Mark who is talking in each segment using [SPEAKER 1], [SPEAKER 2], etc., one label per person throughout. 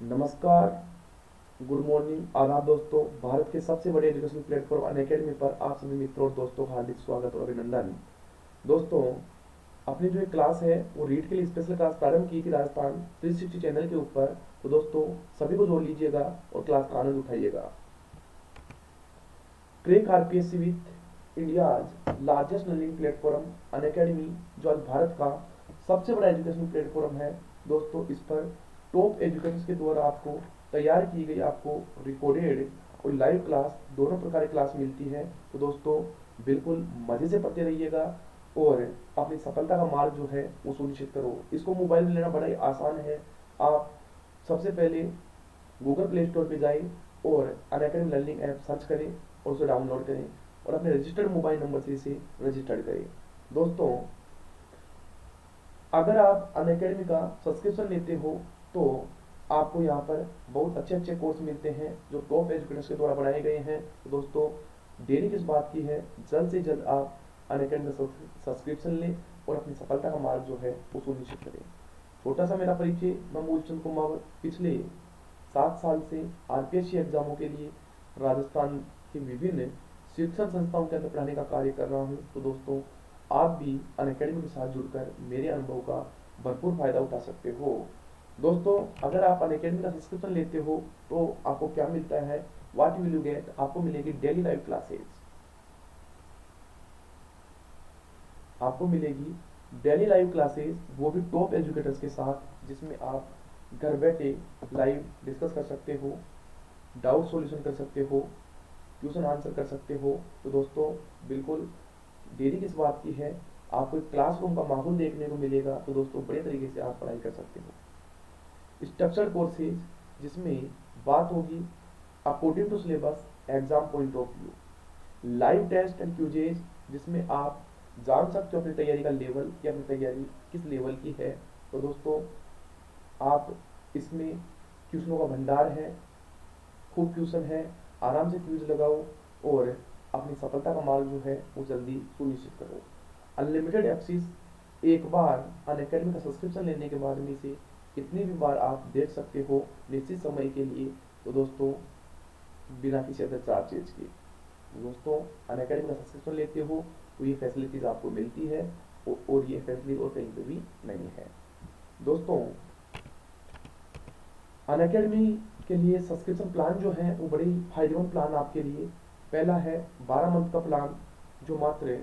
[SPEAKER 1] नमस्कार, good morning, आदाब दोस्तों। भारत के सबसे बड़े एजुकेशन प्लेटफॉर्म अनअकैडमी पर आप सभी मित्रों और दोस्तों का हार्दिक स्वागत और अभिनंदन। दोस्तों, अपनी जो एक क्लास है वो रीड के लिए स्पेशल क्लास प्रारंभ की थी राजस्थान 360 चैनल के ऊपर। तो दोस्तों, सभी को जोड़ लीजिएगा और क्लास का आनंद उठाइएगा। Crack RPSC with India's largest learning platform Unacademy, जो आज भारत का सबसे बड़ा एजुकेशन प्लेटफॉर्म है। दोस्तों, इस पर टॉप एजुकेशन के द्वारा आपको तैयार की गई आपको रिकॉर्डेड और लाइव क्लास दोनों प्रकार की क्लास मिलती है। तो दोस्तों, बिल्कुल मजे से पढ़ते रहिएगा और अपनी सफलता का मार्ग जो है वो सुनिश्चित करो। इसको मोबाइल में लेना बड़ा ही आसान है। आप सबसे पहले गूगल प्ले स्टोर पे जाएं और अनअकैडमी लर्निंग ऐप सर्च करें और उसे डाउनलोड करें और अपने रजिस्टर्ड मोबाइल नंबर से इसे रजिस्टर्ड करें। दोस्तों, अगर आप अनअकैडमी का सब्सक्रिप्शन लेते हो तो आपको यहाँ पर बहुत अच्छे अच्छे कोर्स मिलते हैं जो टॉप एजुकेटर्स के द्वारा बनाए गए हैं। तो दोस्तों, देरी किस बात की है, जल्द से जल्द आप अनअकैडमी का सब्सक्रिप्शन लें और अपनी सफलता का मार्ग जो है वो सुनिश्चित करें। छोटा सा मेरा परिचय, मैं मूलचंद कुमार पिछले 7 साल से आरपीएससी एग्जामों के लिए राजस्थान के विभिन्न शिक्षण संस्थाओं के अंदर पढ़ाने का कार्य कर रहा हूँ। तो दोस्तों, आप भी अनअकैडमी के साथ जुड़कर मेरे अनुभव का भरपूर फायदा उठा सकते हो। दोस्तों, अगर आप अनअकैडमी का सब्सक्रिप्शन लेते हो तो आपको क्या मिलता है, व्हाट विल यू गेट, आपको मिलेगी डेली लाइव क्लासेस। आपको मिलेगी डेली लाइव क्लासेस, वो भी टॉप एजुकेटर्स के साथ, जिसमें आप घर बैठे लाइव डिस्कस कर सकते हो, डाउट सॉल्यूशन कर सकते हो, क्वेश्चन आंसर कर सकते हो। तो दोस्तों, बिल्कुल देरी किस बात की है, आपको एक क्लासरूम का माहौल देखने को मिलेगा। तो दोस्तों, बड़े तरीके से आप पढ़ाई कर सकते हो। स्ट्रक्चर्ड कोर्सेज, जिसमें बात होगी according to syllabus, exam point of view. Live test and quizzes, जिसमें आप जान सकते हो अपनी तैयारी का लेवल कि अपनी तैयारी किस लेवल की है। तो दोस्तों, आप इसमें क्वेश्चनों का भंडार है, खूब क्वेश्चन है, आराम से क्यूज लगाओ और अपनी सफलता का मार्ग जो है वो जल्दी सुनिश्चित करो। अनलिमिटेड एक्सेस, एक बार अनअकैडमी का सब्सक्रिप्शन लेने के बाद में से कितनी भी बार आप देख सकते हो निश्चित समय के लिए। तो दोस्तों, बिना किसी अदर चार्जेज के। दोस्तों, अनअकैडमी का सब्सक्रिप्शन लेते हो तो ये फैसिलिटीज आपको मिलती है और ये फैसिलिटी और कहीं पे भी नहीं है। दोस्तों, अनअकैडमी के लिए सब्सक्रिप्शन प्लान जो है वो बड़े ही फायदेमंद प्लान आपके लिए। पहला है 12 मंथ का प्लान जो मात्र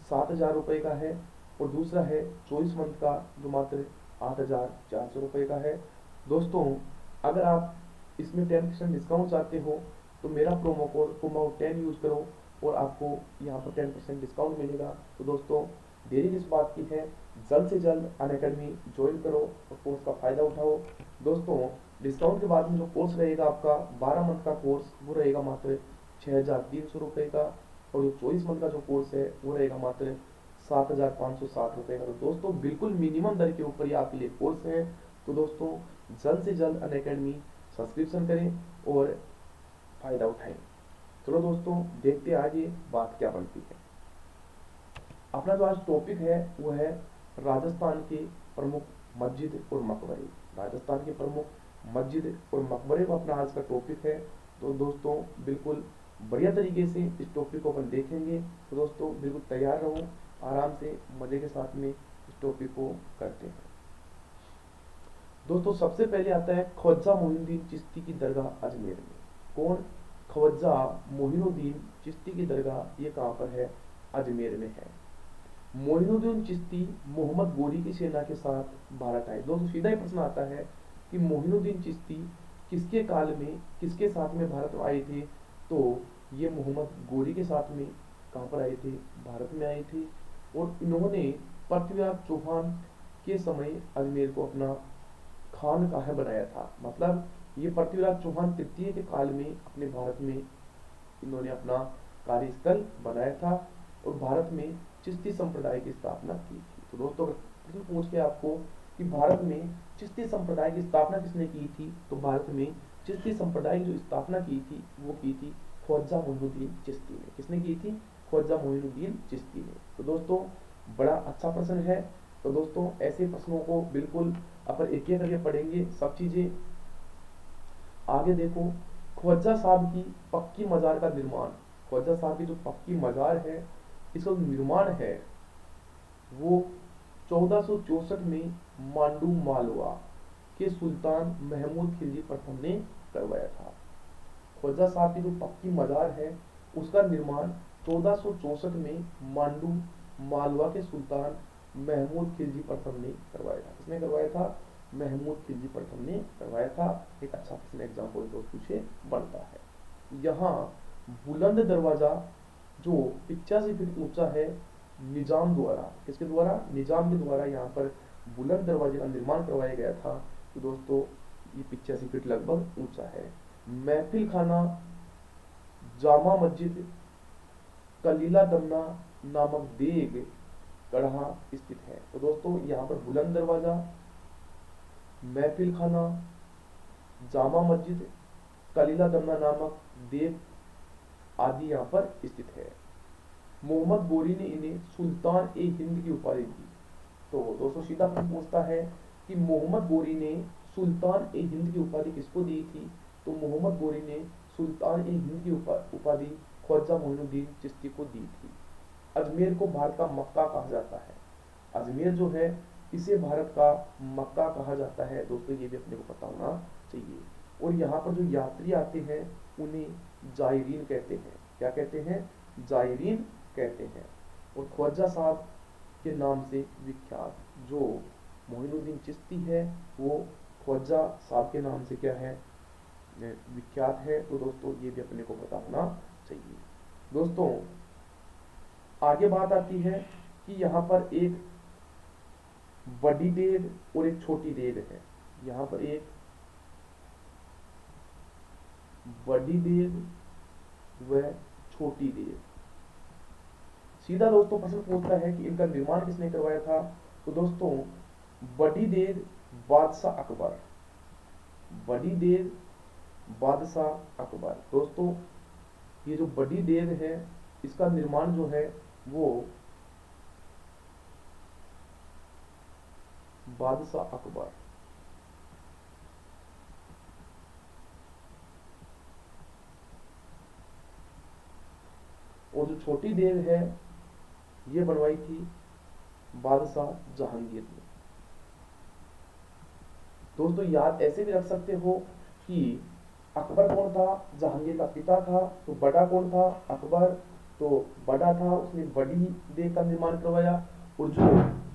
[SPEAKER 1] 7,000 रुपये का है, और दूसरा है 24 मंथ का जो मात्र 8,400 रुपये का है। दोस्तों, अगर आप इसमें 10% डिस्काउंट चाहते हो तो मेरा प्रोमो कोड कुमाऊ10 यूज़ करो और आपको यहाँ पर 10% डिस्काउंट मिलेगा। तो दोस्तों, देरी किस बात की है, जल्द से जल्द अनअकैडमी ज्वाइन करो और कोर्स का फ़ायदा उठाओ। दोस्तों, डिस्काउंट के बाद में जो कोर्स रहेगा आपका 12 मंथ का कोर्स, वो रहेगा मात्र 6,300 रुपये का, और जो 24 मंथ का जो कोर्स है वो रहेगा मात्र 7,560 रुपये का। तो दोस्तों, बिल्कुल मिनिमम दर के ऊपर ये आपके लिए कोर्स है। तो दोस्तों, जल्द से जल्द अनअकैडमी सब्सक्रिप्शन करें और फ़ायदा उठाएं। चलो दोस्तों, देखते हैं आगे बात क्या बनती है। अपना जो आज टॉपिक है वो है राजस्थान के प्रमुख मस्जिद और मकबरे। राजस्थान के प्रमुख मस्जिद और मकबरे को अपना आज का टॉपिक है। तो दोस्तों, बिल्कुल बढ़िया तरीके से इस टॉपिक को अपन देखेंगे। तो दोस्तों, बिल्कुल तैयार रहो, आराम से मजे के साथ में इस टॉपिक को करते हैं। दोस्तों, सबसे पहले आता है ख्वाजा मोइनुद्दीन चिश्ती की दरगाह अजमेर में। कौन? ख्वाजा मोइनुद्दीन चिश्ती की दरगाह, ये कहाँ पर है? अजमेर में है। मोइनुद्दीन चिश्ती मोहम्मद गोरी की सेना के साथ भारत आए। दोस्तों, सीधा ही प्रश्न आता है कि मोइनुद्दीन चिश्ती किसके काल में किसके साथ में भारत में आए थे? तो ये मोहम्मद गोरी के साथ में कहाँ पर आए थे? भारत में आए थे। और इन्होंने पृथ्वीराज चौहान के समय अजमेर को अपना खानकाह बनाया था। मतलब ये पृथ्वीराज चौहान तृतीय के काल में अपने भारत में इन्होंने अपना कार्यस्थल बनाया था और भारत में चिश्ती संप्रदाय की स्थापना की थी। तो दोस्तों, अगर प्रश्न पूछ के आपको कि भारत में चिश्ती संप्रदाय की स्थापना किसने की थी, तो भारत में चिश्ती संप्रदाय की जो स्थापना की थी वो की थी ख्वाजा मोइनुद्दीन चिश्ती ने। किसने की थी? ख्वाजा मोइनुद्दीन चिश्ती ने। तो दोस्तों, बड़ा अच्छा प्रश्न है तो दोस्तों ऐसे प्रश्नों को बिल्कुल अपन एक एक करके पढ़ेंगे सब चीजें। आगे देखो, ख्वाजा साहब की पक्की मजार का निर्माण, ख्वाजा साहब की जो पक्की मजार है इसका निर्माण है वो 1464 में मांडू मालवा के सुल्तान महमूद खिलजी प्रथम ने करवाया था। ख्वाजा साहब की जो पक्की मजार है उसका निर्माण 1464 में मांडू मालवा के सुल्तान महमूद खिलजी प्रथम ने करवाया था। किसने करवाया था? महमूद खिलजी प्रथम ने करवाया था। एक अच्छा प्रश्न एग्जाम्पल तो पूछे बनता है। यहाँ बुलंद दरवाजा जो 85 फीट ऊंचा है, निजाम द्वारा, किसके द्वारा? निजाम के द्वारा यहाँ पर बुलंद दरवाजे का निर्माण करवाया गया था। तो दोस्तों ये 85 फीट लगभग ऊंचा है। महफिल खाना जामा मस्जिद कलीला दमना नामक देग गढ़ा स्थित है। तो दोस्तों यहाँ पर बुलंद दरवाजा, महफिल खाना, जामा मस्जिद, कलीला दमना नामक देग आदि यहाँ पर स्थित है। मोहम्मद गोरी ने इन्हें सुल्तान ए हिंद की उपाधि दी। तो दोस्तों सीधा प्रश्न पूछता है कि मोहम्मद गोरी ने सुल्तान ए हिंद की उपाधि किसको दी थी? तो मोहम्मद गोरी ने सुल्तान ए हिंद की उपाधि ख्वाजा मोइनुद्दीन चिश्ती को दी थी। अजमेर को भारत का मक्का कहा जाता है। अजमेर जो है इसे भारत का मक्का कहा जाता है। दोस्तों ये भी अपने को पता होना चाहिए। और यहाँ पर जो यात्री आते हैं उन्हें जायरीन कहते हैं। क्या कहते हैं? जायरीन कहते हैं। और ख्वाजा साहब के नाम से विख्यात जो मोइनुद्दीन चिश्ती है वो ख्वाजा साहब के नाम से क्या है? विख्यात है। तो दोस्तों ये भी अपने को पता होना चाहिए। दोस्तों आगे बात आती है कि यहाँ पर एक बड़ी देग और एक छोटी देग है। यहाँ पर एक बड़ी देग व छोटी देग। सीधा दोस्तों प्रश्न पूछता है कि इनका निर्माण किसने करवाया था? तो दोस्तों बड़ी देग बादशाह अकबर, बड़ी देग बादशाह अकबर। दोस्तों ये जो बड़ी देग है इसका निर्माण जो है वो बादशाह अकबर। और जो छोटी देग है ये बनवाई थी बादशाह जहांगीर ने। दोस्तों याद ऐसे भी रख सकते हो कि अकबर कौन था? जहांगीर का पिता था। तो बड़ा कौन था? अकबर। तो बड़ा था उसने बड़ी देग का निर्माण करवाया और जो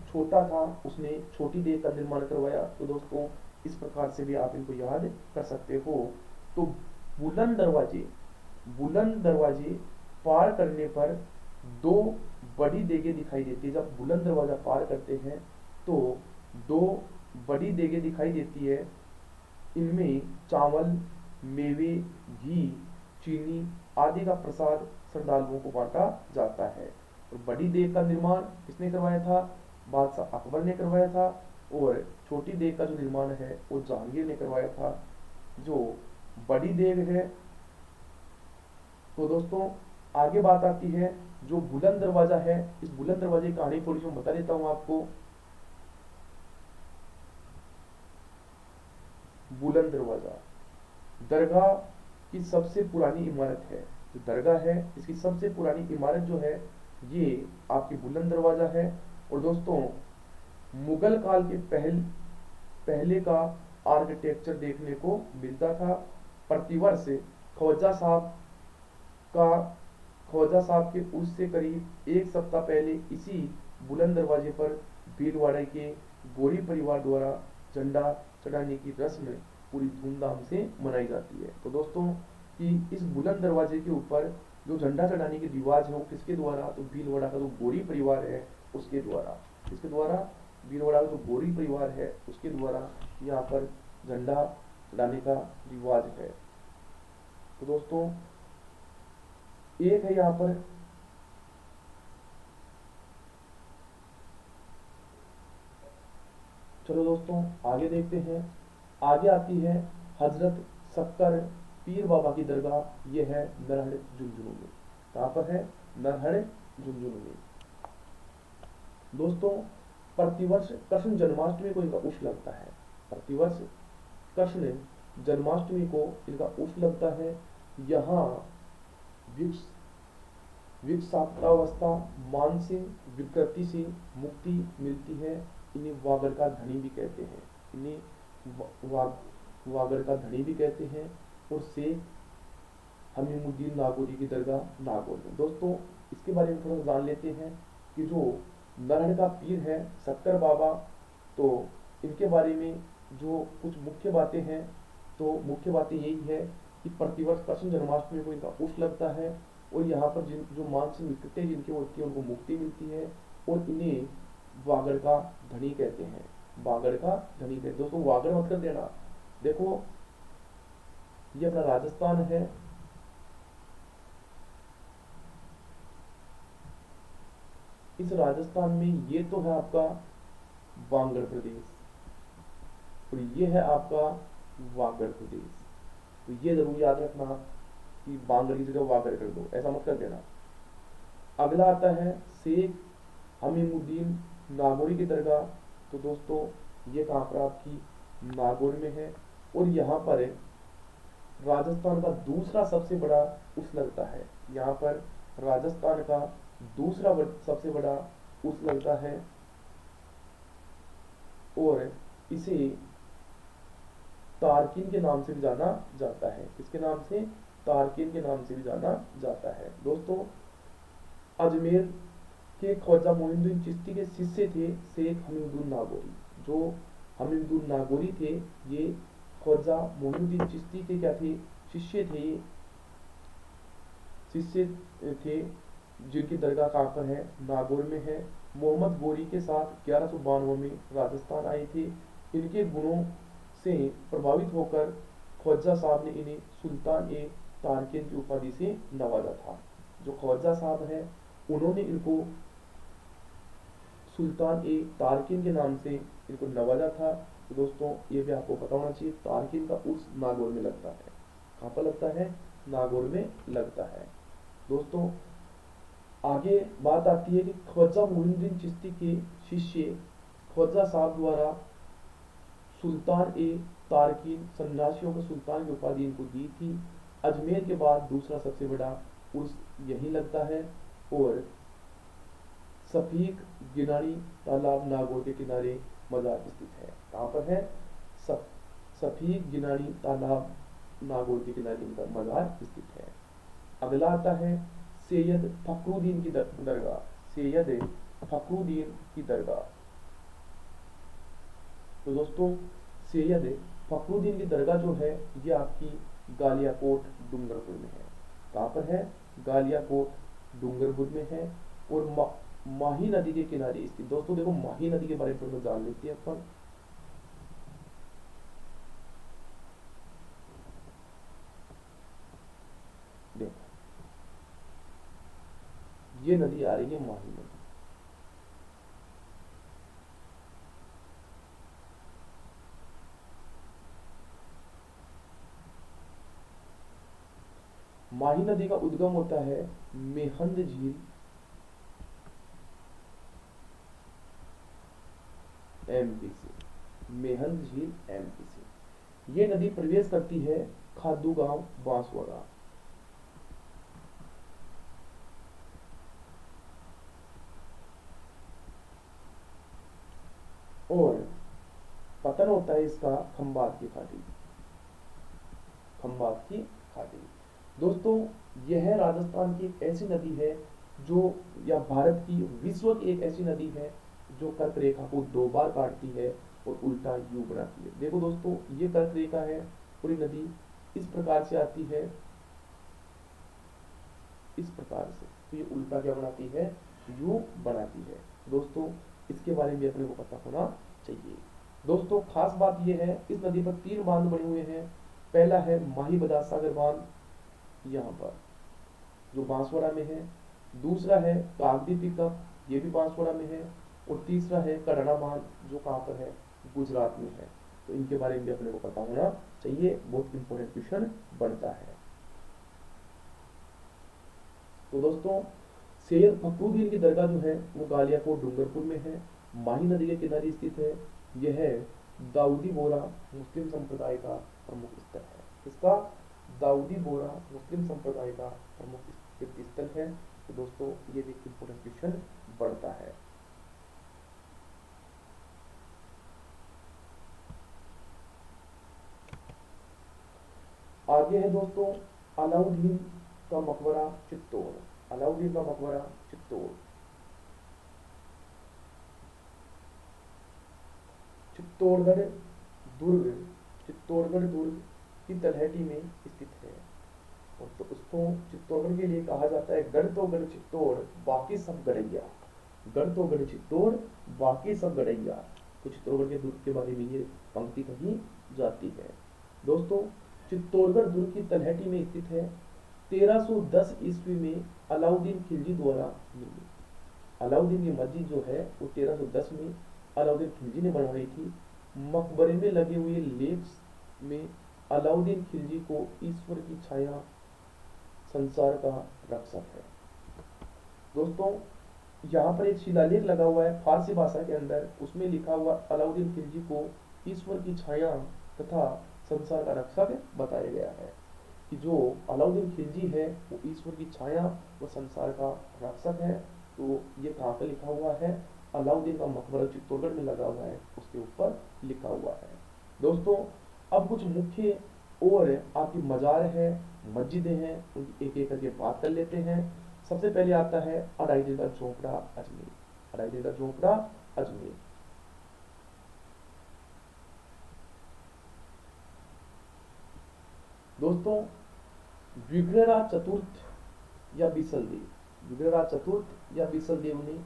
[SPEAKER 1] छोटा था उसने छोटी देग का निर्माण करवाया। तो दोस्तों इस प्रकार से भी आप इनको याद कर सकते हो। तो बुलंद दरवाजे पार करने पर दो बड़ी देगे दिखाई देती है। जब बुलंद दरवाजा पार करते हैं तो दो बड़ी देगे दिखाई देती है। इनमें चावल, मेवे, घी, चीनी आदि का प्रसाद श्रद्धालुओं को बांटा जाता है। और बड़ी देग का निर्माण किसने करवाया था? बादशाह अकबर ने करवाया था। और छोटी देग का जो निर्माण है वो जहांगीर ने करवाया था। जो बड़ी देग है, तो दोस्तों आगे बात आती है जो बुलंद दरवाजा है। इस बुलंद दरवाजे की कहानी थोड़ी सी बता देता हूं आपको। बुलंद दरवाजा दरगाह की सबसे पुरानी इमारत है। जो दरगाह है इसकी सबसे पुरानी इमारत जो है ये आपकी बुलंद दरवाजा है। और दोस्तों मुगल काल के पहले का आर्किटेक्चर देखने को मिलता था। प्रतिवर्ष ख्वाजा साहब के उर्स से करीब एक सप्ताह पहले इसी बुलंद दरवाजे पर भीलवाड़ा के गोरी परिवार द्वारा झंडा चढ़ाने की रस्म पूरी धूमधाम से मनाई जाती है। तो दोस्तों कि इस बुलंद दरवाजे के ऊपर जो झंडा चढ़ाने की रिवाज है वो किसके द्वारा? तो भीलवाड़ा का जो गोरी परिवार है उसके द्वारा। किसके द्वारा? भीलवाड़ा का जो गोरी परिवार है उसके द्वारा यहाँ पर झंडा चढ़ाने का रिवाज है। तो दोस्तों एक है यहाँ पर चलो दोस्तों आगे देखते हैं। आगे आती है हजरत शक्कर पीर बाबा की दरगाह। ये है नरहड़ झुंझुनू में। कहाँ पर है? नरहड़ झुंझुनू में। दोस्तों प्रतिवर्ष कृष्ण जन्माष्टमी को इनका उर्स लगता है। प्रतिवर्ष कृष्ण जन्माष्टमी को इनका उर्स लगता है। यहाँ विकसावतावस्था मानसिक विकृति से मुक्ति मिलती है। इन्हें वागर का धनी भी कहते हैं, इन्हें वागर का धनी भी कहते हैं। और शेख हमीमुद्दीन नागौरी की दरगाह नागौर में। दोस्तों इसके बारे में थोड़ा जान लेते हैं कि जो नरहड़ का पीर है शक्कर बाबा, तो इनके बारे में जो कुछ मुख्य बातें हैं, तो मुख्य बातें यही है कि प्रतिवर्ष कृष्ण जन्माष्टमी को इनका उर्स लगता है और यहाँ पर जो मानसिक विकृति जिनकी होती है उनको मुक्ति मिलती है और इन्हें वागड़ का धनी कहते हैं। वागड़ का धनी कहते हैं। दोस्तों वागड़ मत कर देना। देखो ये अपना राजस्थान है, इस राजस्थान में ये तो है आपका वागड़ प्रदेश और ये है आपका वागड़ प्रदेश। तो ये जरूर याद रखना कि वागड़ की जगह वागड़ कर दो, ऐसा मत कर देना। अगला आता है शेख हमीमुद्दीन नागौरी की दरगाह। तो दोस्तों ये कहाँ पर आपकी नागौर में है और यहाँ पर राजस्थान का दूसरा सबसे बड़ा उर्स लगता है। यहाँ पर राजस्थान का दूसरा सबसे बड़ा उर्स लगता है और इसे तारकीन के नाम से भी जाना जाता है। इसके नाम से तारकीन के नाम से भी जाना जाता है। दोस्तों अजमेर के ख्वाजा मोइनुद्दीन चिश्ती के शिष्य थे शेख हमीमुद्दीन नागौरी। जो हमीमुद्दीन नागौरी थे ये ख्वाजा मोइनुद्दीन चिश्ती के क्या थे, शिष्य थे जिनकी दरगाह कहाँ पर है, नागौर में है। मोहम्मद गोरी के साथ 1192 में राजस्थान आए थे। इनके गुणों से प्रभावित होकर ख्वाजा साहब ने इन्हें सुल्तान ए तारकीन की उपाधि से नवाजा था। जो ख्वाजा साहब है उन्होंने इनको सुल्तान ए तारकीन के नाम से इनको नवाजा था। तो दोस्तों ये भी आपको पता होना चाहिए, तारकीन का उर्स नागौर में लगता है। कहाँ पर लगता है, नागौर में लगता है। दोस्तों आगे बात आती है कि ख्वाजा मोइनुद्दीन चिश्ती के शिष्य ख्वाजा साहब द्वारा सुल्तान ए तारकीन सन्यासियों को सुल्तान की उपाधि इनको दी थी। अजमेर के बाद दूसरा सबसे बड़ा उर्स यही लगता है और सफीक गिनानी तालाब नागौर के किनारे मजार स्थित है। कहाँ पर है, सफीक गिनानी तालाब नागौर के किनारे इनका मजार स्थित है। अगला आता है सैयद फखरुद्दीन की दरगाह। सैयद फखरुद्दीन की दरगाह। तो दोस्तों सैयद फखरुद्दीन की दरगाह जो है ये आपकी गालियाकोट डूंगरपुर में है। कहाँ पर है, गालियाकोट डूंगरपुर में है और माही नदी के किनारे स्थित। दोस्तों देखो माही नदी के बारे में थोड़ा जान लेते हैं अपन। देखो ये नदी आ रही है माही नदी। माही नदी का उद्गम होता है मेहंद झील एमपी से। मेहंद झील एमपी से ये नदी प्रवेश करती है खादू गांव बांसवाड़ा। और पतन होता है इसका खंबात की घाटी, खंबात की घाटी। दोस्तों यह राजस्थान की एक ऐसी नदी है जो, या भारत की विश्व की एक ऐसी नदी है जो कर्क रेखा को 2 बार काटती है और उल्टा यू बनाती है। देखो दोस्तों ये कर्क रेखा है, पूरी नदी इस प्रकार से आती है, इस प्रकार से, तो ये उल्टा क्या बनाती है, यू बनाती है। दोस्तों इसके बारे में अपने को पता होना चाहिए। दोस्तों खास बात यह है इस नदी पर 3 बांध बने हुए हैं। पहला है माही बजाज सागर बांध, यहाँ पर जो बांसवाड़ा में है। दूसरा है कागदी पिकअप, ये भी बांसवाड़ा में है। और तीसरा है कड़ाना बांध जो कहाँ पर है, गुजरात में है। तो इनके बारे में भी अपने को पता होना चाहिए, बहुत इंपॉर्टेंट क्वेश्चन बनता है। तो दोस्तों सैयद फखरुद्दीन की दरगाह जो है वो गालियाकोट डूंगरपुर में है। माही नदी के किनारे स्थित है। यह दाऊदी बोरा मुस्लिम संप्रदाय का प्रमुख स्थल है। इसका दाऊदी बोरा मुस्लिम संप्रदाय का प्रमुख स्थल है। तो दोस्तों ये भी इंपोर्टेंट क्वेश्चन बढ़ता है। आगे है दोस्तों अलाउद्दीन का मकबरा चित्तौड़। अलाउद्दीन का मकबरा चित्तौड़। चित्तौड़गढ़ दुर्ग, चित्तौड़गढ़ दुर्ग की तलहटी में स्थित है। और तो उसको चित्तौड़गढ़ के लिए कहा जाता है गढ़ तो गढ़ चित्तौड़ बाकी सब गढ़ैया। गढ़ तो गढ़ चित्तौड़ बाकी सब गढ़ैया। तो चित्तौड़गढ़ के दुर्ग के बारे में ये पंक्ति कही जाती है। दोस्तों चित्तौड़गढ़ दुर्ग की तलहटी में स्थित है। 1310 ईस्वी में अलाउद्दीन खिलजी द्वारा निर्मित। अलाउद्दीन की मस्जिद जो है वो 1310 में अलाउद्दीन खिलजी ने बनवाई थी। मकबरे में लगे हुए लेख में अलाउद्दीन खिलजी को ईश्वर की छाया, संसार का रक्षक है। दोस्तों यहाँ पर एक शिलालेख लगा हुआ है फारसी भाषा के अंदर, उसमें लिखा हुआ अलाउद्दीन खिलजी को ईश्वर की छाया तथा संसार का रक्षक बताया गया है कि जो अलाउद्दीन खिलजी है वो ईश्वर की छाया व संसार का रक्षक है। तो ये कहाँ पे लिखा हुआ है? अलाउद्दीन का मकबरा चित्तौड़गढ़ में लगा हुआ है, उसके ऊपर लिखा हुआ है। दोस्तों अब कुछ मुख्य और आपकी मजार है, मस्जिदें हैं, उनकी एक एक करके बात कर लेते हैं। सबसे पहले आता है अढ़ाई दिल का झोपड़ा अजमेर। अढ़ाई दिल का झोपड़ा अजमेर। दोस्तों विग्रहराज चतुर्थ या बिसल देव, विग्रहराज चतुर्थ या बिसल देव ने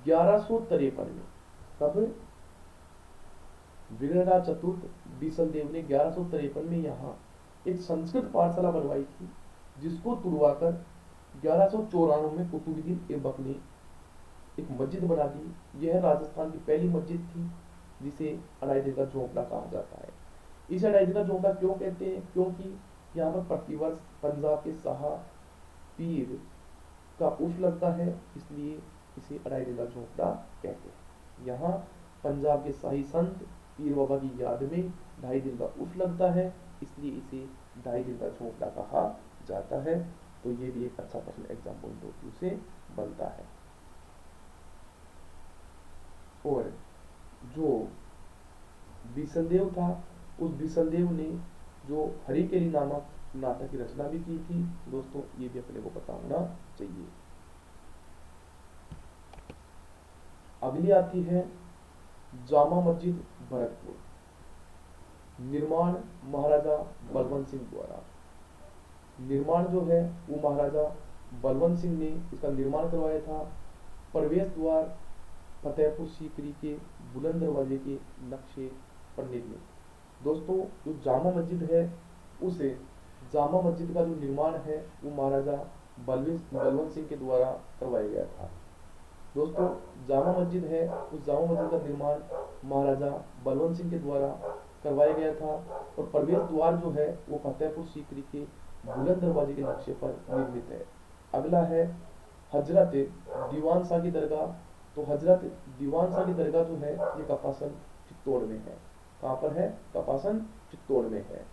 [SPEAKER 1] 1153 में, कब? विग्रहराज चतुर्थ बिसल देव ने 1153 में यहाँ एक संस्कृत पाठशाला बनवाई थी, जिसको तुड़वाकर 1194 में कुतुबुद्दीन ऐबक ने एक मस्जिद बना दी। यह राजस्थान की पहली मस्जिद थी जिसे अढ़ाई दिल का झोपड़ा कहा जाता है। इसे अढ़ाई दिल का झोपड़ा क्यों कहते हैं? क्योंकि यहाँ पर प्रतिवर्ष पंजाब के शाह पीर का उर्स लगता है, इसलिए इसे अढ़ाई दिल का झोपड़ा कहते हैं। यहाँ पंजाब के शाही संत पीर बाबा की याद में 2.5 दिन का उर्स लगता है, इसलिए इसे 2.5 दिन का झोपड़ा कहा जाता है। तो ये भी एक अच्छा प्रश्न एग्जाम पॉइंट ऑफ व्यू से बनता है। और जो बिसलदेव था, उस बिसलदेव ने जो हरिकेली नामक नाटक की रचना भी की थी। दोस्तों ये भी अपने को पता होना चाहिए। अगली आती है जामा मस्जिद भरतपुर। निर्माण महाराजा बलवंत सिंह द्वारा। निर्माण जो है वो महाराजा बलवंत सिंह ने इसका निर्माण करवाया था। प्रवेश द्वार फतेहपुर सीकरी के बुलंद दरवाजे के नक्शे पर निर्मित। दोस्तों जो जामा मस्जिद है, उसे जामा मस्जिद का जो निर्माण है वो महाराजा बलवंत सिंह के द्वारा करवाया गया था। दोस्तों जामा मस्जिद है, उस जामा मस्जिद का निर्माण महाराजा बलवंत सिंह के द्वारा करवाया गया था। और प्रवेश द्वार जो है वो फतेहपुर सीकरी के बुलंद दरवाजे के नक्शे पर निर्मित है। अगला है हजरत दीवान शाह की दरगाह। तो हजरत दीवान शाह की दरगाह जो है ये कपासन चित्तौड़ में है। कहाँ पर है? कपासन चित्तौड़ में है।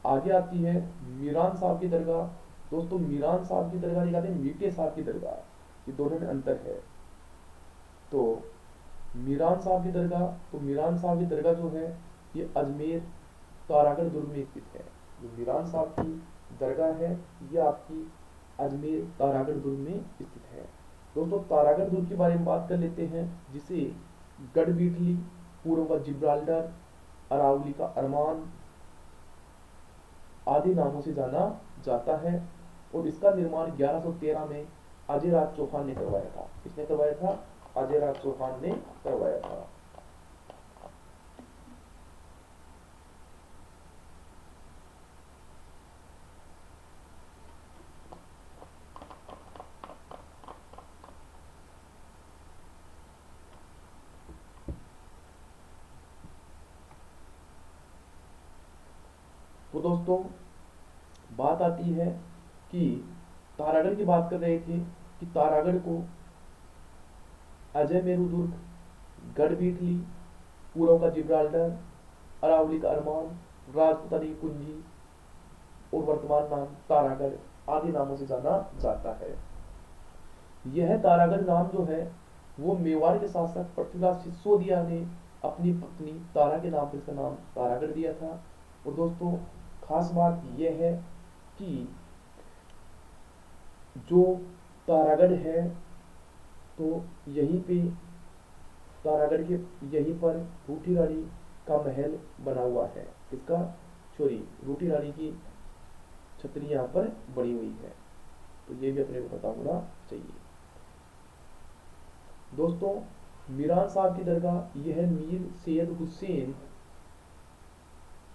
[SPEAKER 1] आगे आती है मीरान साहब की दरगाह। दोस्तों मीरान साहब की दरगाह कहते हैं मीठे साहब की दरगाह, ये दोनों में अंतर है। तो मीरान साहब की दरगाह, तो मीरान साहब की दरगाह जो है ये अजमेर तारागढ़ दुर्ग में स्थित है। जो मीरान साहब की दरगाह है ये आपकी अजमेर तारागढ़ दुर्ग में स्थित है। दोस्तों तारागढ़ दुर्ग के बारे में बात कर लेते हैं, जिसे गढ़बीठली, पूर्व जिब्राल्टर, अरावली का अरमान आदि नामों से जाना जाता है। और इसका निर्माण 1113 में अजय राज चौहान ने करवाया था। किसने करवाया था? अजय राज चौहान ने करवाया था। तो दोस्तों बात आती है कि तारागढ़ की बात कर रहे थे कि तारागढ़ को अजय मेरू दुर्ग गढ़बीटली, पूर्व का जिब्राल्टर, अरावली का अरमान, राजपूतानी की कुंजी और वर्तमान नाम तारागढ़ आदि नामों से जाना जाता है। यह तारागढ़ नाम जो है वो मेवाड़ के शासक पृथ्वीराज सिसोदिया ने अपनी पत्नी तारा के नाम पर इसका नाम तारागढ़ दिया था। और दोस्तों खास बात यह है कि जो तारागढ़ है तो यहीं पे तारागढ़ के यहीं पर रूठी रानी का महल बना हुआ है। किसका? सॉरी, रूठी रानी की छतरी यहाँ पर बनी हुई है। तो ये भी अपने को पता होना चाहिए। दोस्तों मीरान साहब की दरगाह यह मीर सैयद हुसैन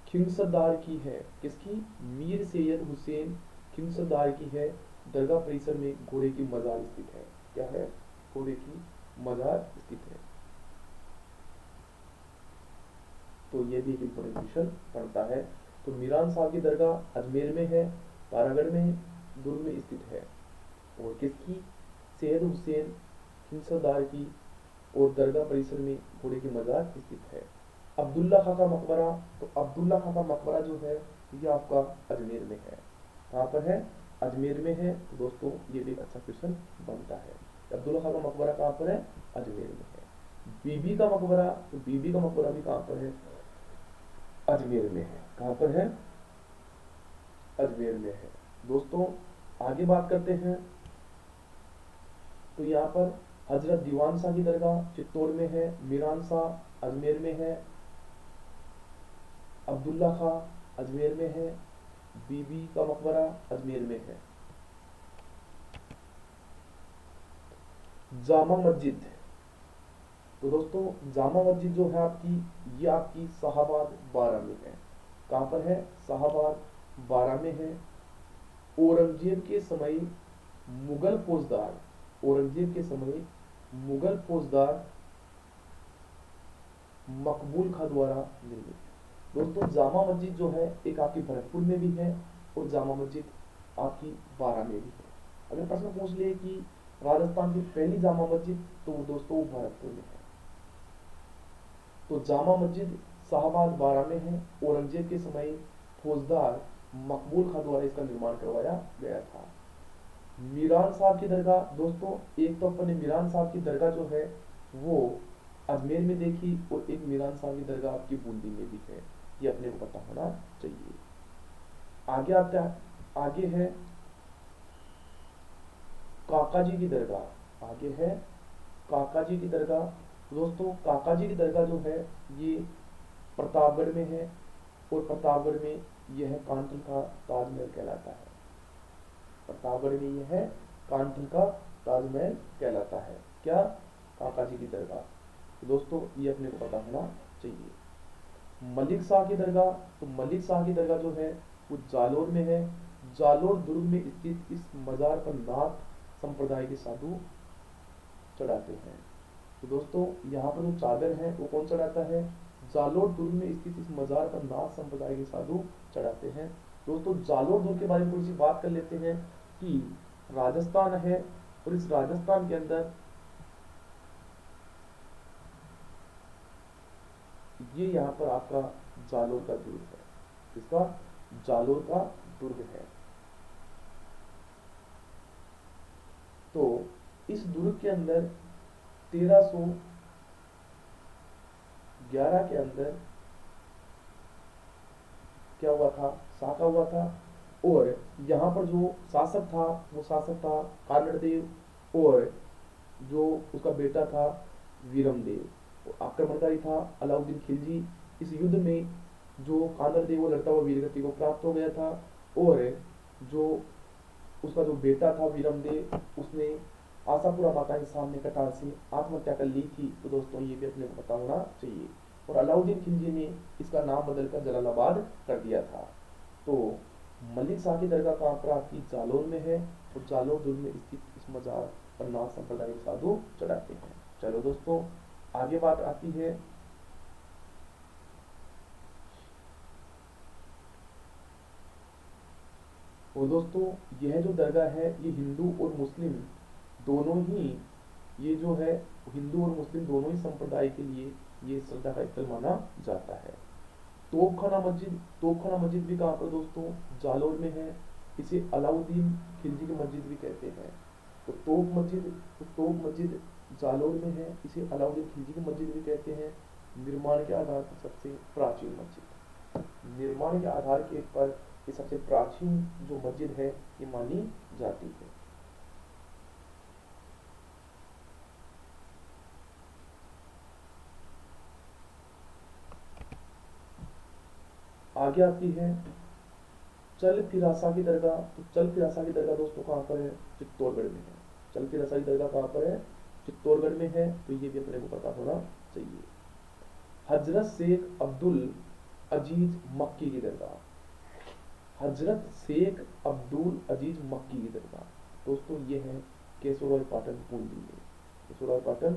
[SPEAKER 1] खिंगसरदार की है। किसकी? मीर सैयद हुसैन खिंगसरदार की है। दरगाह परिसर में घोड़े की मजार स्थित है। क्या है? घोड़े की मजार स्थित है। तो ये भी एक इंपॉर्टेंट क्वेश्चन पड़ता है। तो मीरान साहब की दरगाह अजमेर में है, तारागढ़ में, दुर्ग में स्थित है। और किसकी? सैयद हुसैन खिंगसरदार की। और दरगाह परिसर में घोड़े की मजार स्थित है। अब्दुल्ला खां का मकबरा, तो अब्दुल्ला खां का मकबरा जो है ये आपका अजमेर में है। कहाँ पर है? अजमेर में है। तो दोस्तों ये भी एक अच्छा क्वेश्चन बनता है। अब्दुल्ला खां का मकबरा कहाँ पर है? अजमेर में है। बीबी का मकबरा, तो बीबी का मकबरा भी कहाँ पर है? अजमेर में है। कहाँ पर है? अजमेर में है। दोस्तों आगे बात करते हैं। तो यहाँ पर हजरत दीवान शाह की दरगाह चित्तौड़ में है, मीरान शाह अजमेर में है, अब्दुल्ला खां अजमेर में है, बीबी का मकबरा अजमेर में है। जामा मस्जिद, तो दोस्तों जामा मस्जिद जो है आपकी, ये आपकी शाहाबाद 12 में है। कहाँ पर है? शाहाबाद 12 में है। औरंगजेब के समय मुगल फौजदार, औरंगजेब के समय मुगल फौजदार मकबूल खां द्वारा निर्मित। दोस्तों जामा मस्जिद जो है एक आपकी भरतपुर में भी है और जामा मस्जिद आपकी 12 में भी है। अगर प्रश्न पूछ ले कि राजस्थान की पहली जामा मस्जिद, तो दोस्तों वो भरतपुर में है। तो जामा मस्जिद शाहबाद 12 में है। औरंगजेब के समय फौजदार मकबूल खां द्वारा इसका निर्माण करवाया गया था। मीरान साहब की दरगाह, दोस्तों एक तो अपने मीरान साहब की दरगाह जो है वो अजमेर में देखी, और एक मीरान साहब की दरगाह आपकी बूंदी में भी है। ये अपने को पता होना चाहिए। आगे आता है, आगे है काका जी की दरगाह। आगे है काका जी की दरगाह। दोस्तों काका जी की दरगाह जो है ये प्रतापगढ़ में है। और प्रतापगढ़ में यह कांटन का ताजमहल कहलाता है। प्रतापगढ़ में यह है कांटन का ताजमहल कहलाता है। क्या? काका जी की दरगाह। तो दोस्तों ये अपने को पता होना चाहिए। मलिक शाह की दरगाह, तो मलिक शाह की दरगाह जो है वो जालोर में है। जालोर दुर्ग में स्थित इस मजार पर नाथ संप्रदाय के साधु चढ़ाते हैं। तो दोस्तों यहाँ पर जो चादर है वो कौन चढ़ाता है? जालोर दुर्ग में स्थित इस मजार पर नाथ संप्रदाय के साधु चढ़ाते हैं। दोस्तों जालोर दुर्ग के बारे में थोड़ी सी बात कर लेते हैं कि राजस्थान है, और इस राजस्थान के अंदर ये यहाँ पर आपका जालोर का दुर्ग है। इसका जालोर का दुर्ग है। तो इस दुर्ग के अंदर 1311 के अंदर क्या हुआ था? साका हुआ था। और यहाँ पर जो शासक था वो शासक था कानड़देव, और जो उसका बेटा था वीरमदेव। आक्रमणकारी था अलाउद्दीन खिलजी। इस युद्ध में जो कानड़देव वो लड़ता हुआ वीरगति को प्राप्त हो गया था, और जो उसका जो बेटा था वीरमदेव उसने आशापुरा माता के सामने कटार से आत्महत्या कर ली थी। तो दोस्तों ये भी अपने को पता होना चाहिए। और अलाउद्दीन खिलजी ने इसका नाम बदलकर जलालाबाद कर दिया था। तो मलिक शाह की दरगाह कहाँ पर आपकी? जालौर में है। और जालौर दुर्ग में स्थित इस मजार पर नाथ संप्रदाय के साधु चढ़ाते हैं। चलो दोस्तों आगे बात आती है और दोस्तों यह जो दरगाह है ये हिंदू और मुस्लिम दोनों ही ये जो है हिंदू और मुस्लिम दोनों ही संप्रदाय के लिए ये श्रद्धा का स्थल माना जाता है। तोपखाना मस्जिद भी कहाँ पर दोस्तों, जालोर में है। इसे अलाउद्दीन खिलजी की मस्जिद भी कहते हैं। तो तोप मस्जिद जालोर में है, इसे अलाउद्दीन खिलजी की मस्जिद भी कहते हैं। निर्माण के आधार पर सबसे प्राचीन मस्जिद, निर्माण के आधार के पर ये सबसे प्राचीन जो मस्जिद है ये मानी जाती है। आगे आती है चल फिरासा की दरगाह। तो चल फिरासा की दरगाह दोस्तों कहाँ पर है, चित्तौड़गढ़ में है। चल फिरासा की दरगाह कहाँ पर है, चित्तौड़गढ़ में है। तो ये भी अपने को पता होना चाहिए। हजरत शेख अब्दुल अजीज मक्की की दरगाह, हजरत शेख अब्दुल अजीज मक्की की दरगाह दोस्तों ये है केसुरॉय पाटन बूंदी में, केसुरॉय पाटन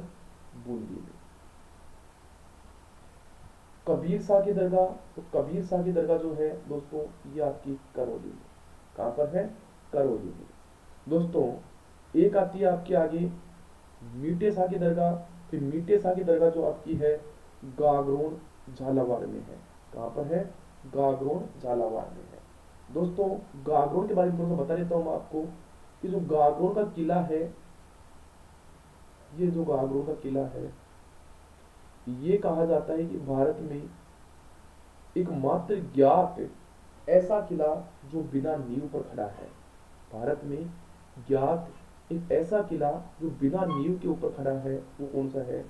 [SPEAKER 1] बूंदी में। कबीर शाह की दरगाह, तो कबीर शाह की दरगाह जो है दोस्तों ये आपकी करौली में। कहाँ पर है, करौली में। दोस्तों एक आती है आपके आगे मीठे शाह की दरगाह। फिर मीठे शाह की दरगाह जो आपकी है गागरोन झालावाड़ में है। कहाँ पर है, गागरोन झालावाड़ में है। दोस्तों गागरोन के बारे में थोड़ा सा बता देता हूँ मैं आपको कि जो गागरोन का किला है, ये जो गागरोन का किला है ये कहा जाता है कि भारत में एकमात्र ज्ञात ऐसा किला जो बिना नींव पर खड़ा है। भारत में ज्ञात एक ऐसा किला जो बिना नींव के ऊपर खड़ा है, वो कौन सा है,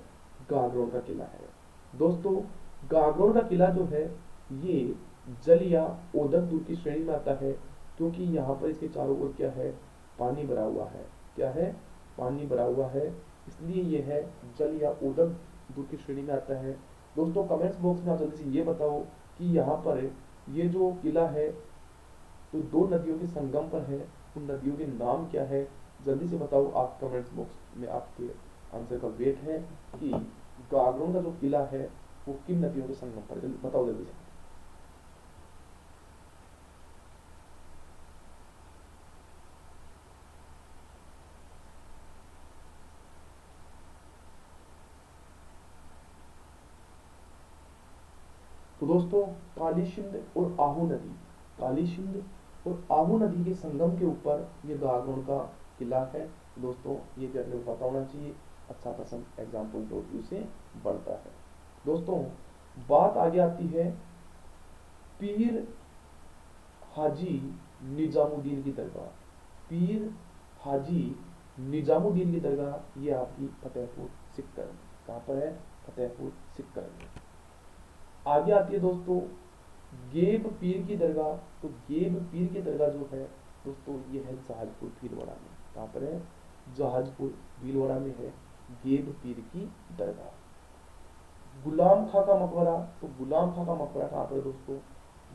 [SPEAKER 1] गागरोन का किला है। दोस्तों गागरोन का किला जो है ये जल या ओदक दूर की श्रेणी में आता है, क्योंकि यहाँ पर इसके चारों ओर क्या है, पानी भरा हुआ है। क्या है, पानी भरा हुआ है, इसलिए ये है जल या ओदक दूर की श्रेणी में आता है। दोस्तों कमेंट्स बॉक्स में आप जल्दी से ये बताओ कि यहाँ पर ये जो किला है तो दो नदियों के संगम पर है, उन नदियों के नाम क्या है, जल्दी से बताओ। आप कमेंट्स बॉक्स में आपके आंसर का वेट है कि गागरोन का जो किला है वो किन नदियों के संगम पर, जल्दी बताओ जल्दी से। तो दोस्तों काली सिंध और आहू नदी, काली सिंध और आहू नदी के संगम के ऊपर ये गागरोन का किला है। दोस्तों ये भी अपने को पता होना चाहिए, अच्छा खासा एग्जाम पॉइंट ऑफ व्यू से बढ़ता है। दोस्तों बात आगे आती है पीर हाजी निजामुद्दीन की दरगाह। पीर हाजी निजामुद्दीन की दरगाह ये आपकी फतेहपुर सिक्कर में। कहाँ पर है, फतेहपुर सिक्कर में। आगे आती है दोस्तों गेब पीर की दरगाह। तो गेब पीर की दरगाह जो है दोस्तों ये है जहाजपुर भीलवाड़ा में। कहाँ पर है, जहाजपुर भीलवाड़ा में है गेब पीर की दरगाह। गुलाम खां का मकबरा, तो गुलाम खां का मकबरा कहाँ पर है दोस्तों,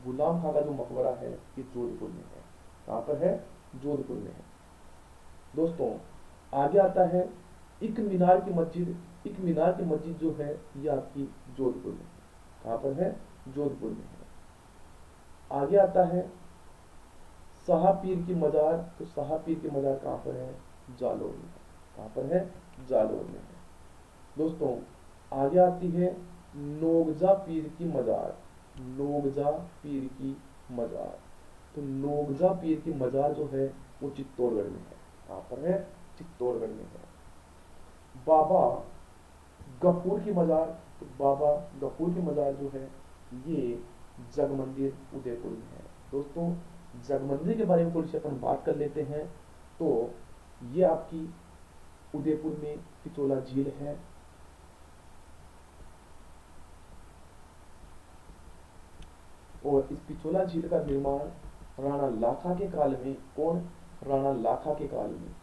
[SPEAKER 1] गुलाम खां का जो मकबरा है ये जोधपुर में है। कहाँ पर है, जोधपुर में है। दोस्तों आगे आता है इक मीनार की मस्जिद। इक मीनार की मस्जिद जो है ये आपकी जोधपुर में है। कहाँ पर है, जोधपुर में है। आगे आता है शाह पीर की मजार। तो शाह पीर की मजार कहाँ पर है, जालोर में। कहाँ पर है, जालोर में है। दोस्तों आगे आती है नोगजा पीर की मजार। नोगजा पीर की मजार, तो नोगजा पीर की मजार जो है वो चित्तौड़गढ़ में है। कहाँ पर है, चित्तौड़गढ़ में है। बाबा गफूर की मजार, तो बाबा गफूर की मजार जो है ये जगमंदिर उदयपुर में है। दोस्तों जगमंदिर के बारे में थोड़ी सी अपन बात कर लेते हैं। तो ये आपकी उदयपुर में पिचोला झील है। और इस पिचोला झील का निर्माण राणा लाखा के काल में, कौन, राणा लाखा के काल में,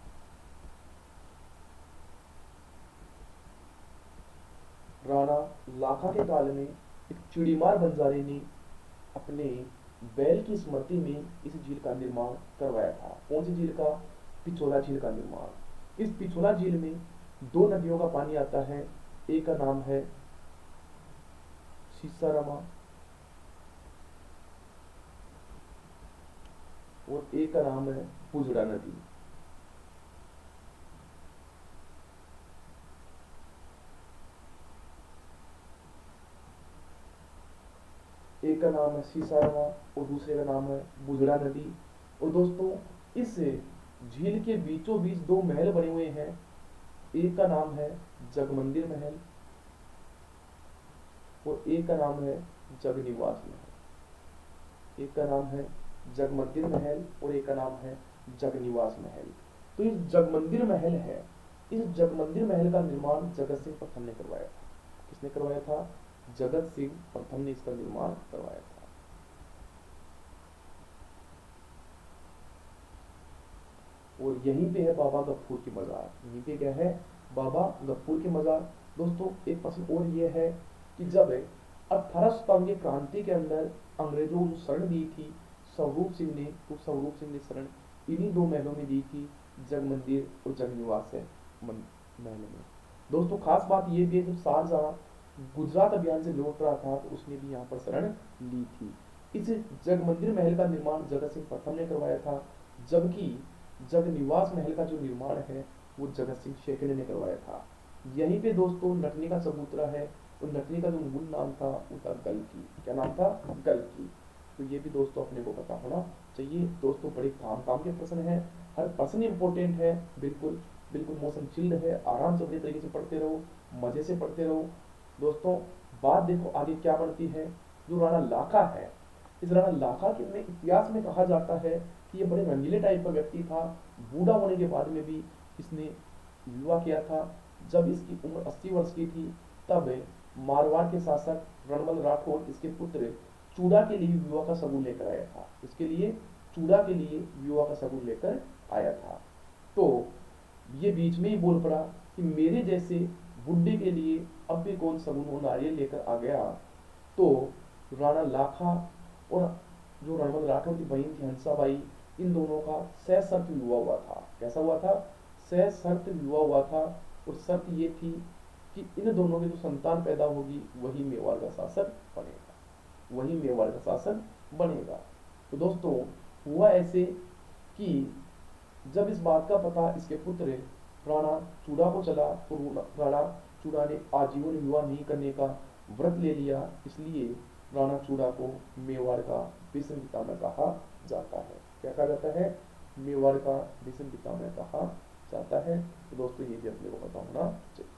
[SPEAKER 1] राणा लाखा के काल में एक चिड़ीमार बंजारे ने अपने बैल की स्मृति में इस झील का निर्माण करवाया था। कौन सी झील का, पिछोला झील का निर्माण। इस पिछोला झील में दो नदियों का पानी आता है, एक का नाम है सीसारामा और एक का नाम है पुजड़ा नदी। एक का नाम है सीसारवा और दूसरे का नाम है बुजड़ा नदी। और दोस्तों इस झील के बीचों बीच दो महल बने हुए हैं, एक का नाम है जगमंदिर महल और एक का नाम है जगनिवास महल। एक का नाम है जगमंदिर महल और एक का नाम है जगनिवास महल। तो ये जगमंदिर महल है, इस जगमंदिर महल का निर्माण जगत सिंह प्रथम ने करवाया था। किसने करवाया था? जगत सिंह प्रथम ने इसका निर्माण करवाया था। और यहीं पे है बाबा गफूर की मजार। यहीं पे क्या है? बाबा गफूर की मजार। दोस्तों एक प्रश्न और ये है कि जब 1857 की क्रांति के अंदर अंग्रेजों को शरण दी थी स्वरूप सिंह ने, तो स्वरूप सिंह ने शरण इन्हीं दो महलों में दी थी, जगमंदिर और जगनिवास है महल में। दोस्तों खास बात ये भी है, जब शाहजहां गुजरात अभियान से लौट रहा था तो उसने भी यहाँ पर शरण ली थी। इस जगमंदिर महल का निर्माण जगत सिंह प्रथम ने करवाया था, जबकि जगनिवास महल का जो निर्माण है वो जगत सिंह शेखड़े ने करवाया था। यहीं पे दोस्तों नटनी का सबूतरा है, और नटनी का जो मूल नाम था वो था गलकी। क्या नाम था? गलकी। तो ये भी दोस्तों अपने को पता होना चाहिए। दोस्तों बड़े काम काम के प्रश्न है, हर प्रश्न इंपॉर्टेंट है। बिल्कुल बिल्कुल मौसम चिल्ड है, आराम से अपने तरीके से पढ़ते रहो, मजे से पढ़ते रहो। दोस्तों बात देखो आगे क्या बनती है। जो राणा लाखा है, इस राणा लाखा के में इतिहास में कहा जाता है कि ये बड़े रंगीले टाइप का व्यक्ति था। बूढ़ा होने के बाद में भी इसने विवाह किया था। जब इसकी उम्र 80 वर्ष की थी तब मारवाड़ के शासक रणबल राठौर इसके पुत्र चूड़ा के लिए विवाह का सबूत लेकर आया था। इसके लिए चूड़ा के लिए विवाह का सबूत लेकर आया था। तो ये बीच में ही बोल पड़ा कि मेरे जैसे बुढ़े के लिए अब भी कौन सबूत नारियल लेकर आ गया। तो राणा लाखा और जो रणबल राठौर की बहन थी हंसाबाई, इन दोनों का सशर्त विवाह हुआ था। कैसा हुआ था? सशर्त विवाह हुआ था। और शर्त ये थी कि इन दोनों की जो संतान पैदा होगी वही मेवाड़ का शासक बनेगा, वही मेवाड़ का शासक बनेगा। तो दोस्तों हुआ ऐसे कि जब इस बात का पता इसके पुत्र राणा चूड़ा को चला तो राणा चूड़ा ने आजीवन विवाह नहीं करने का व्रत ले लिया। इसलिए राणा चूड़ा को मेवाड़ का भीष्म पितामह कहा जाता है। क्या कहा जाता है? मेवाड़ का भीष्म पितामह कहा जाता है। तो दोस्तों ये भी अपने को पता होना चाहिए।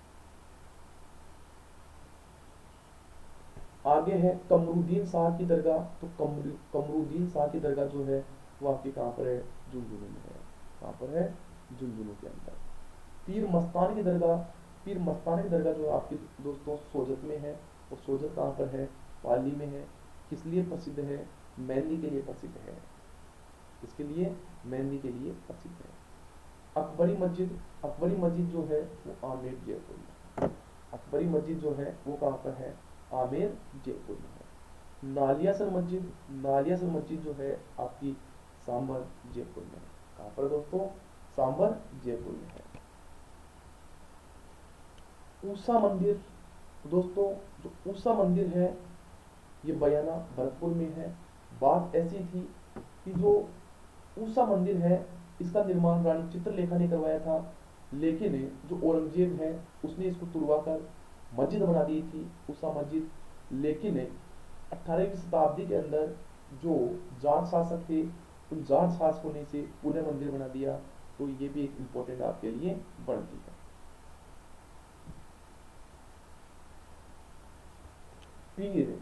[SPEAKER 1] आगे है कमरुद्दीन शाह की दरगाह। तो कमरुद्दीन शाह की दरगाह जो है वो आपकी कहाँ पर है? झुंझुनू में है। कहाँ पर है? झुंझुनू के अंदर। पीर मस्तान की दरगाह, पीर मस्तान की दरगाह जो आपकी दोस्तों सोजत में है। और सोजत कहाँ पर है? पाली में है। किस लिए प्रसिद्ध है? मेहंदी के लिए प्रसिद्ध है। इसके लिए मेहंदी के लिए प्रसिद्ध है। अकबरी मस्जिद, अकबरी मस्जिद जो है वो आमेर जयपुर में। अकबरी मस्जिद जो है वो कहाँ पर है? आमेर जयपुर में है। नालियासर मस्जिद, नालियासर मस्जिद जो है आपकी सांबर जयपुर में है। कहाँ पर दोस्तों? सांबर जयपुर में है। ऊषा मंदिर, दोस्तों जो ऊषा मंदिर है ये बयाना भरतपुर में है। बात ऐसी थी कि जो ऊषा मंदिर है इसका निर्माण रानी चित्रलेखा ने करवाया था, लेकिन जो औरंगजेब है उसने इसको तुड़वाकर मस्जिद बना दी थी, ऊषा मस्जिद। लेकिन 18वीं शताब्दी के अंदर जो जाट शासक थे उन जाट शासकों ने इसे पुनः मंदिर बना दिया। तो ये भी एक इंपॉर्टेंट आपके लिए बनती है। पीर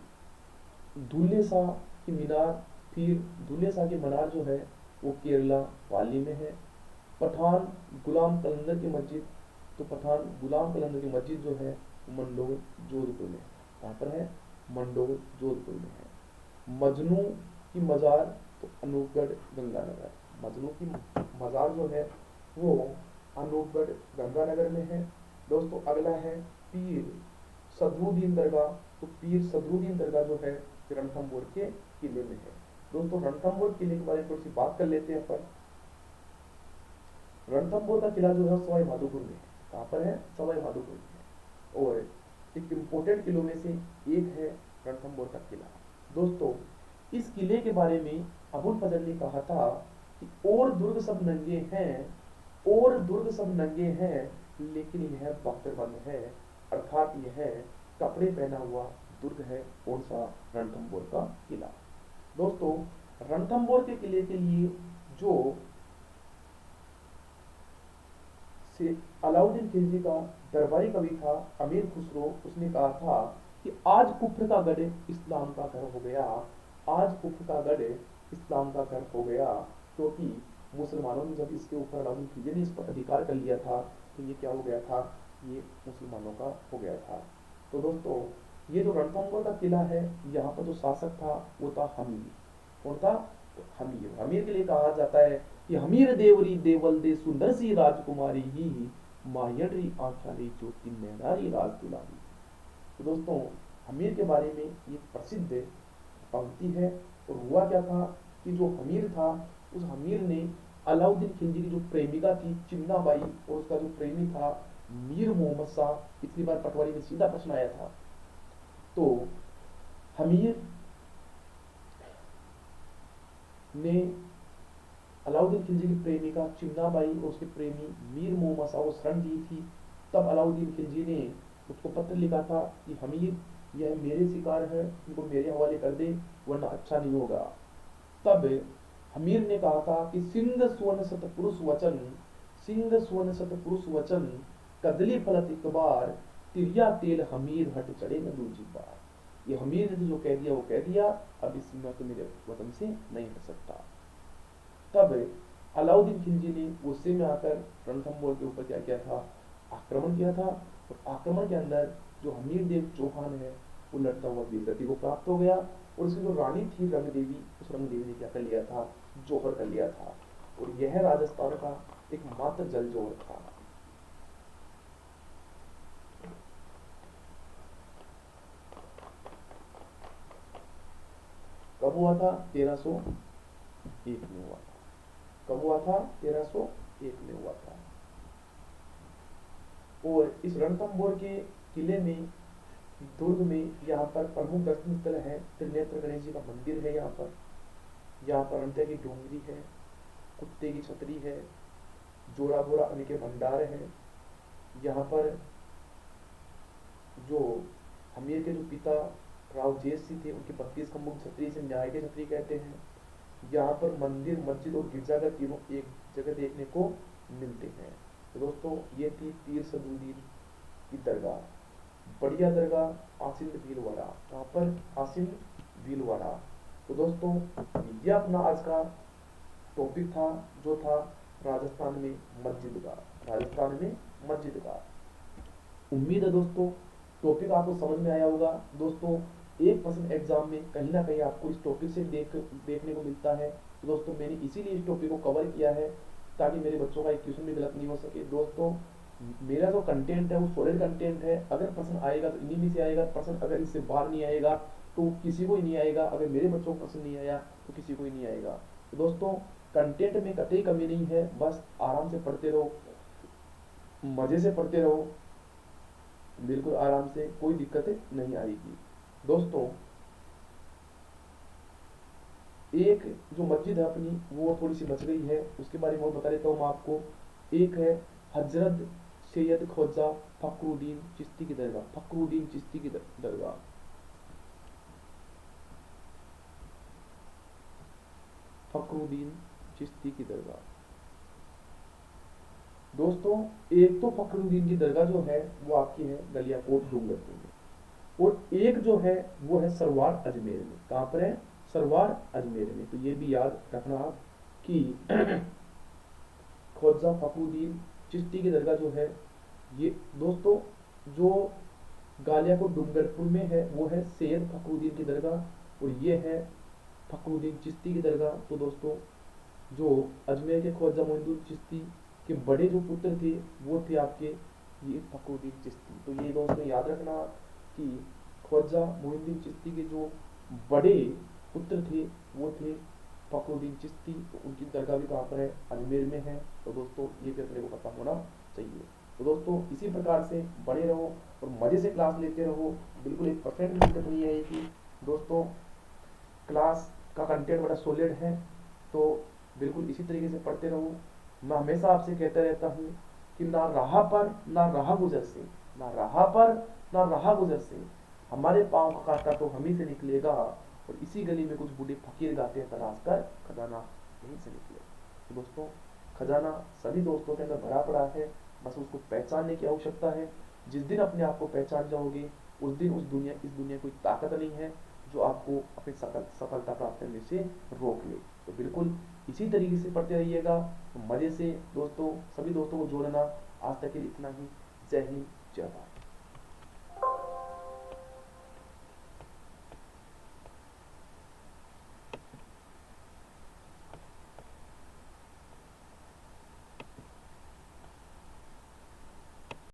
[SPEAKER 1] दुल्ले शाह की मीनार, पीर दुल्ले शाह की मीनार जो है वो केरला वाली में है। पठान गुलाम कलंदर की मस्जिद, तो पठान गुलाम कलंदर की मस्जिद जो है वो मंडोर जोधपुर में है। कहाँ पर है? मंडोर जोधपुर में है। मजनू की मजार तो अनूपगढ़ गंगानगर, मजनू की मजार जो है वो अनूपगढ़ गंगानगर में है। दोस्तों अगला है पीर सदरुद्दीन दरगाह। तो पीर सदरुद्दीन दरगाह जो है रणथंभौर के किले में है। दोस्तों रणथंभौर किले के बारे में थोड़ी सी बात कर लेते हैं अपन। रणथंभौर का किला जो है सवाई माधोपुर में है। कहाँ पर है? सवाई माधोपुर में है। और एक इम्पोर्टेंट किलों में से एक है रणथंभौर का किला। दोस्तों इस किले के बारे में अबुल फजल ने कहा था कि और दुर्ग सब नंगे हैं, और दुर्ग सब नंगे हैं, लेकिन यह बख्तरबंद है, अर्थात यह कपड़े पहना हुआ दुर्ग है, कौन सा, रणथंभौर का किला। दोस्तों रणथंभौर के किले के लिए जो से अलाउद्दीन खिलजी का दरबारी कवि था अमीर खुसरो, उसने कहा था कि आज कुफ्र का गढ़ इस्लाम का घर हो गया, आज कुफ्र का गढ़ इस्लाम का घर हो गया, क्योंकि मुसलमानों ने जब इसके ऊपर अलाउद्दीन खिलजी ने इस पर अधिकार कर लिया था तो ये क्या हो गया था, ये मुसलमानों का हो गया था। तो दोस्तों ये जो रणथंभौर का किला है, यहाँ पर जो शासक था वो था हमीर। कौन था, हमीर। हमीर के लिए कहा जाता है कि हमीर देवरी देवल दे सुंदर सी राजकुमारी ही मायरी आंखारी ज्योति नैनारी राज दुलारी। तो दोस्तों हमीर के बारे में ये प्रसिद्ध पंक्ति है। और हुआ क्या था कि जो हमीर था, उस हमीर ने अलाउद्दीन खिलजी की जो प्रेमिका थी चिन्नाबाई और उसका जो प्रेमी था मीर मोहम्मद शाह, पिछली बार पटवारी में सीधा प्रश्न आया था। तो हमीर ने अलाउद्दीन खिलजी की प्रेमिका चिन्नाबाई और उसके प्रेमी मीर मोहम्मद शाह को शरण दी थी। तब अलाउद्दीन खिलजी ने उसको पत्र लिखा था कि हमीर यह मेरे शिकार है, इनको मेरे हवाले कर दे वरना अच्छा नहीं होगा। तब हमीर ने कहा था कि सिंध सुवन सतपुरुष वचन, सिंध सुवन सतपुरुष वचन, कदली फलत एक बार, तिरिया तेल हमीर हट चढ़े न दूजी बार। ये हमीर ने जो कह दिया वो कह दिया, अब इसमें तो मेरे वतन से नहीं हट सकता। तब अलाउद्दीन खिलजी ने गुस्से में आकर रणथंभौर के ऊपर क्या किया था, आक्रमण किया था। और आक्रमण के अंदर जो हमीर देव चौहान है वो लड़ता हुआ वीरगति को प्राप्त हो गया। और उसकी जो रानी थी रंग देवी, उस रंग देवी ने क्या कर लिया था, जौहर कर लिया था। और यह राजस्थान का एकमात्र जल जौहर था। कब हुआ था, 1301 में हुआ था। कब हुआ था, 1301 में हुआ था। और इस रणथंभौर के किले में, दुर्ग में, यहाँ पर प्रमुख दर्शन स्थल है, त्रिनेत्र गणेश जी का मंदिर है। यहाँ पर अंत्य की डोंगरी है, कुत्ते की छतरी है, जोरा बोरा अन्न के भंडार है। यहाँ पर जो हमीर के जो पिता राव जेठ सिंह थे, उनकी 32 खंभों की छतरी से न्याय की छतरी कहते हैं। यहाँ पर मंदिर, मस्जिद और गिरजाघर तीनों एक जगह देखने को मिलते हैं। तो दोस्तों ये थी पीर सदुद्दीन की दरगाह, बढ़िया दरगाह, आसिंद भीलवाड़ा। कहाँ पर, आसिंद भीलवाड़ा। तो दोस्तों ये अपना आज का टॉपिक था, जो था राजस्थान में मस्जिद का, राजस्थान में मस्जिद का। उम्मीद है दोस्तों टॉपिक आपको समझ में आया होगा। दोस्तों 1% एग्जाम में कहीं ना कहीं आपको इस टॉपिक से देखने को मिलता है। तो दोस्तों मैंने इसीलिए इस टॉपिक को कवर किया है ताकि मेरे बच्चों का एक क्वेश्चन भी गलत नहीं हो सके। दोस्तों मेरा जो कंटेंट है वो सॉलिड कंटेंट है। अगर प्रश्न आएगा तो इन्हीं में से आएगा, प्रश्न अगर इससे बाहर नहीं आएगा तो किसी को ही नहीं आएगा। अगर मेरे बच्चों को प्रश्न नहीं आया तो किसी को ही नहीं आएगा। तो दोस्तों कंटेंट में कतई कमी नहीं है, बस आराम से पढ़ते रहो, मजे से पढ़ते रहो, बिल्कुल आराम से, कोई दिक्कत नहीं आएगी। दोस्तों एक जो मस्जिद है अपनी वो थोड़ी सी बच गई है, उसके बारे में बता देता हूँ मैं आपको। एक है हजरत सैयद ख्वाजा फखरुद्दीन चिश्ती की दरगाह, फखरुद्दीन चिश्ती की दरगाह। फखरुद्दीन चिश्ती की दरगाह। दोस्तों एक तो फखरुद्दीन की दरगाह जो है वो आपकी है गलियाकोट डूंगरपुर में, और एक जो है वो है सरवार अजमेर में। कहां पर है, सरवार अजमेर में। तो ये भी याद रखना आप कि ख्वाजा फखरुद्दीन चिश्ती की दरगाह जो है, ये दोस्तों जो गालियाकोट डूंगरपुर में है वो है सैयद फखरुद्दीन की दरगाह, और ये है फखरुद्दीन चिश्ती की दरगाह। तो दोस्तों जो अजमेर के ख्वाजा मोइनुद्दीन चिश्ती के बड़े जो पुत्र थे वो थे आपके ये फखरुद्दीन चिश्ती। तो ये दोस्तों याद रखना कि ख्वाजा मोइनुद्दीन चिश्ती के जो बड़े पुत्र थे वो थे फखरुद्दीन चिश्ती। तो उनकी दरगाह भी कहाँ पर है, अजमेर में है। तो दोस्तों ये भी अपने को पता होना चाहिए। तो दोस्तों इसी प्रकार से बड़े रहो और मजे से क्लास लेते रहो, बिल्कुल 1% भी दिक्कत नहीं आएगी। दोस्तों क्लास का कंटेंट बड़ा सॉलिड है, तो बिल्कुल इसी तरीके से पढ़ते रहो। मैं हमेशा आपसे कहता रहता हूँ कि ना राह पर ना राह गुजर से, ना राह पर ना राह गुजर से, हमारे पाँव का कांटा तो हम ही से निकलेगा, और इसी गली में कुछ बूढ़े फकीर गाते हैं तलाश कर खजाना यहीं से निकलेगा। तो दोस्तों, खजाना सभी दोस्तों के अंदर भरा पड़ा है, बस उसको पहचानने की आवश्यकता है। जिस दिन अपने आप को पहचान जाओगे, उस दिन इस दुनिया कोई ताकत नहीं है जो आपको अपनी सफलता प्राप्त करने से रोक ले। तो बिल्कुल इसी तरीके से पढ़ते रहिएगा, तो मजे से दोस्तों, सभी दोस्तों को जोड़ना। आज तक के लिए इतना ही। जय हिंद, जय भारत।